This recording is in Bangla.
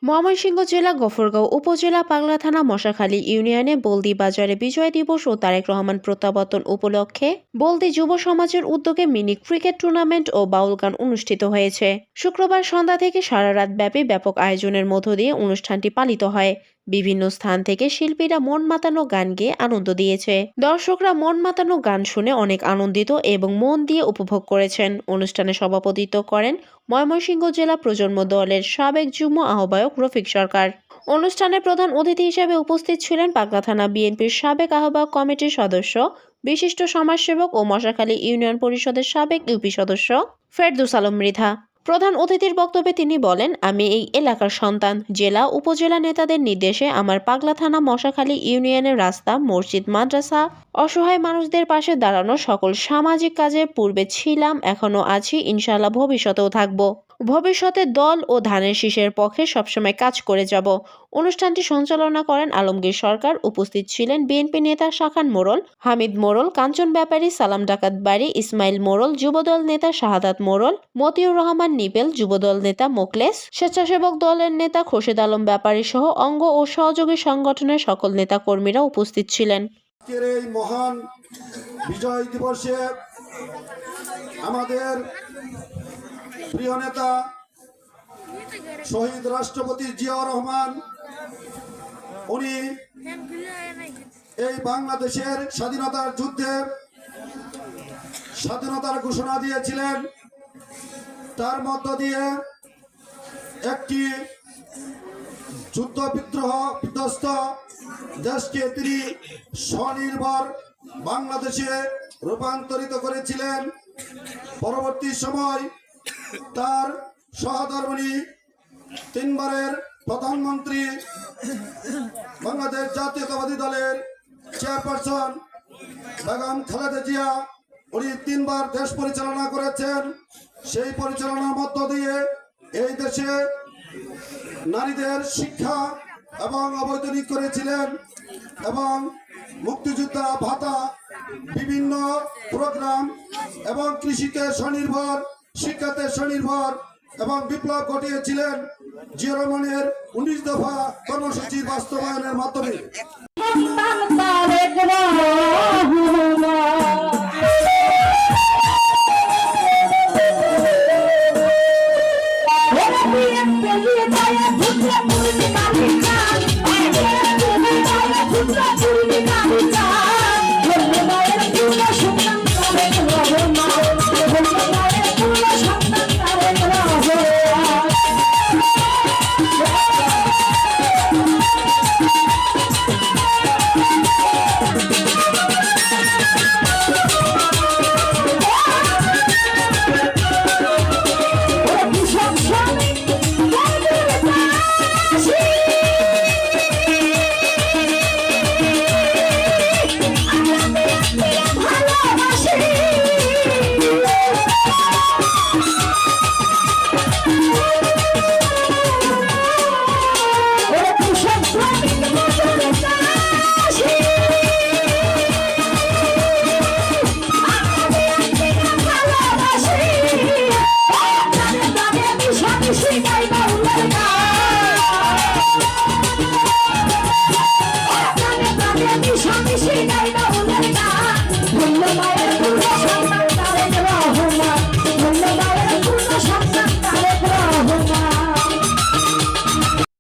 ময়মনসিংহ জেলা গফরগাঁও উপজেলা পাগলা থানা মশাখালী ইউনিয়নে বলদি বাজারে বিজয় দিবস ও তারেক রহমান প্রত্যাবর্তন উপলক্ষে বলদি যুব সমাজের উদ্যোগে মিনি ক্রিকেট টুর্নামেন্ট ও বাউল গান অনুষ্ঠিত হয়েছে। শুক্রবার সন্ধ্যা থেকে সারা রাত ব্যাপী ব্যাপক আয়োজনের মধ্য দিয়ে অনুষ্ঠানটি পালিত হয়। বিভিন্ন স্থান থেকে শিল্পীরা মন মাতানো গান গেয়ে আনন্দ দিয়েছে। দর্শকরা মন মাতানো গান শুনে অনেক আনন্দিত এবং মন দিয়ে উপভোগ করেছেন। অনুষ্ঠানে সভাপতিত্ব করেন ময়মনসিংহ জেলা প্রজন্ম দলের সাবেক যুগ্ম আহ্বায়ক রফিক সরকার। অনুষ্ঠানে প্রধান অতিথি হিসেবে উপস্থিত ছিলেন পাগলা থানা বিএনপির সাবেক আহ্বায়ক কমিটির সদস্য, বিশিষ্ট সমাজসেবক ও মশাখালী ইউনিয়ন পরিষদের সাবেক ইউপি সদস্য ফেরদৌস আলম মৃধা। প্রধান অতিথির বক্তব্যে তিনি বলেন, আমি এই এলাকার সন্তান। জেলা উপজেলা নেতাদের নির্দেশে আমার পাগলা থানা মশাখালী ইউনিয়নের রাস্তা, মসজিদ, মাদ্রাসা, অসহায় মানুষদের পাশে দাঁড়ানো সকল সামাজিক কাজে পূর্বে ছিলাম, এখনো আছি, ইনশাআল্লাহ ভবিষ্যতেও থাকব। ভবিষ্যতে দল ও ধানের শীষের পক্ষে সবসময় কাজ করে যাব। অনুষ্ঠানটি সঞ্চালনা করেন আলমগীর সরকার। উপস্থিত ছিলেন বিএনপি নেতা শাখান মোড়ল, হামিদ মোড়ল, কাঞ্চন ব্যাপারী, সালাম ডাকাত বাড়ি, ইসমাইল মোড়ল, যুবদল নেতা শাহাদাত মোড়ল, মতিউর রহমান নিপেল, যুবদল নেতা মোকলেস, স্বেচ্ছাসেবক দলের নেতা খোরশেদ আলম ব্যাপারী সহ অঙ্গ ও সহযোগী সংগঠনের সকল নেতা কর্মীরা উপস্থিত ছিলেন। এই মহান বিজয় দিবসে আমাদের প্রিয় নেতা শহীদ রাষ্ট্রপতি জিয়াউর রহমান, উনি এই বাংলাদেশের স্বাধীনতার যুদ্ধে স্বাধীনতার ঘোষণা দিয়েছিলেন। তার মধ্য দিয়ে একটি যুদ্ধ বিদ্রোহ বিধ্বস্ত দেশকে তিনি স্বনির্ভর বাংলাদেশে রূপান্তরিত করেছিলেন। পরবর্তী সময় তার সহধর্মিণী, তিনবারের প্রধানমন্ত্রী, বাংলাদেশ জাতীয়তাবাদী দলের চেয়ারপারসন বেগম খালেদা জিয়া, উনি 3 বার দেশ পরিচালনা করেছেন। সেই পরিচালনার মধ্য দিয়ে এই দেশে নারীদের শিক্ষা এবং অবৈতনিক করেছিলেন এবং মুক্তিযোদ্ধা ভাতা, বিভিন্ন প্রোগ্রাম এবং কৃষিতে স্বনির্ভর, শিক্ষাতে স্বনির্ভর এবং বিপ্লব ঘটিয়েছিলেন জিয়া রহমানের 19 দফা কর্মসূচির বাস্তবায়নের মাধ্যমে। Yeah.